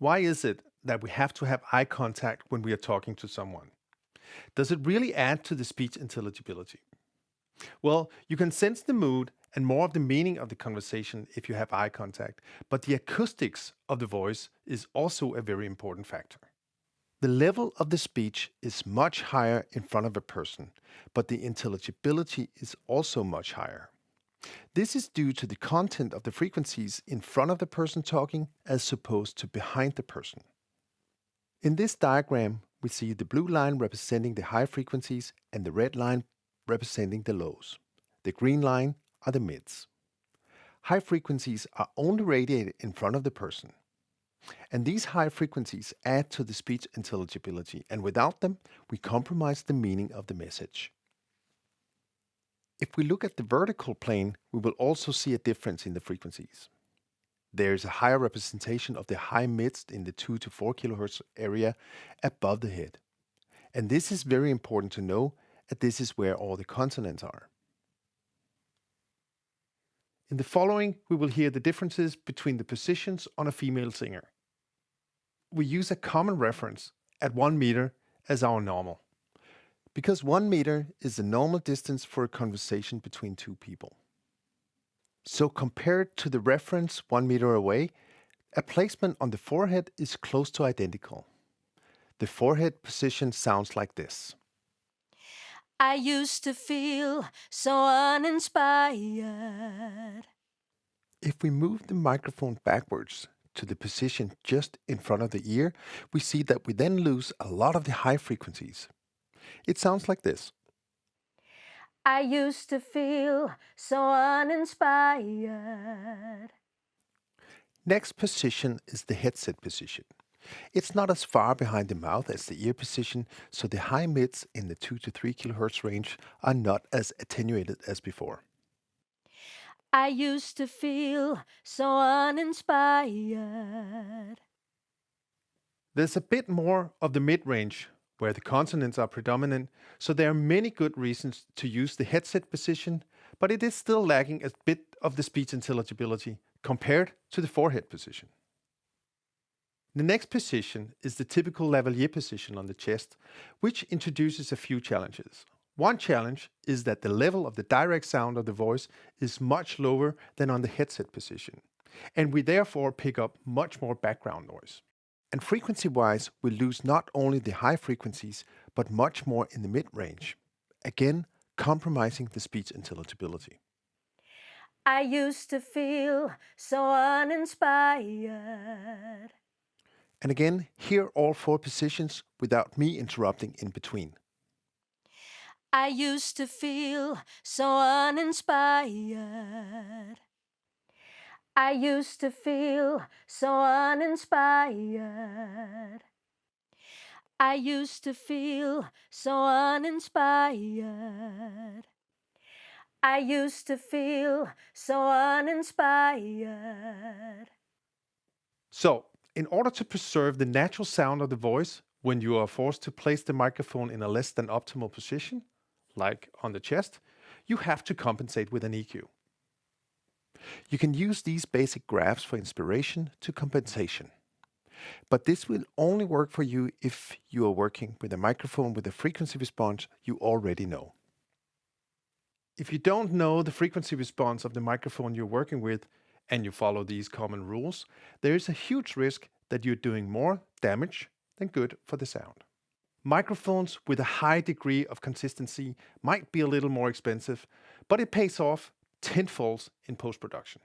Why is it that we have to have eye contact when we are talking to someone? Does it really add to the speech intelligibility? Well, you can sense the mood and more of the meaning of the conversation if you have eye contact, but the acoustics of the voice is also a very important factor. The level of the speech is much higher in front of a person, but the intelligibility is also much higher. This is due to the content of the frequencies in front of the person talking as opposed to behind the person. In this diagram, we see the blue line representing the high frequencies and the red line representing the lows. The green line are the mids. High frequencies are only radiated in front of the person. And these high frequencies add to the speech intelligibility, and without them, we compromise the meaning of the message. If we look at the vertical plane, we will also see a difference in the frequencies. There is a higher representation of the high mids in the 2 to 4 kHz area above the head. And this is very important to know, as this is where all the consonants are. In the following, we will hear the differences between the positions on a female singer. We use a common reference at 1 meter as our normal, because 1 meter is the normal distance for a conversation between two people. So compared to the reference 1 meter away, a placement on the forehead is close to identical. The forehead position sounds like this. I used to feel so uninspired. If we move the microphone backwards to the position just in front of the ear, we see that we then lose a lot of the high frequencies. It sounds like this. I used to feel so uninspired. Next position is the headset position. It's not as far behind the mouth as the ear position, so the high mids in the 2 to 3 kHz range are not as attenuated as before. I used to feel so uninspired. There's a bit more of the mid-range where the consonants are predominant, so there are many good reasons to use the headset position, but it is still lacking a bit of the speech intelligibility compared to the forehead position. The next position is the typical lavalier position on the chest, which introduces a few challenges. One challenge is that the level of the direct sound of the voice is much lower than on the headset position, and we therefore pick up much more background noise. And frequency-wise, we lose not only the high frequencies, but much more in the mid-range, again compromising the speech intelligibility. I used to feel so uninspired. And again, hear all 4 positions without me interrupting in between. I used to feel so uninspired. I used to feel so uninspired. I used to feel so uninspired. I used to feel so uninspired. So, in order to preserve the natural sound of the voice when you are forced to place the microphone in a less than optimal position, like on the chest, you have to compensate with an EQ. You can use these basic graphs for inspiration to compensation. But this will only work for you if you are working with a microphone with a frequency response you already know. If you don't know the frequency response of the microphone you're working with and you follow these common rules, there is a huge risk that you're doing more damage than good for the sound. Microphones with a high degree of consistency might be a little more expensive, but it pays off tenfold in post-production.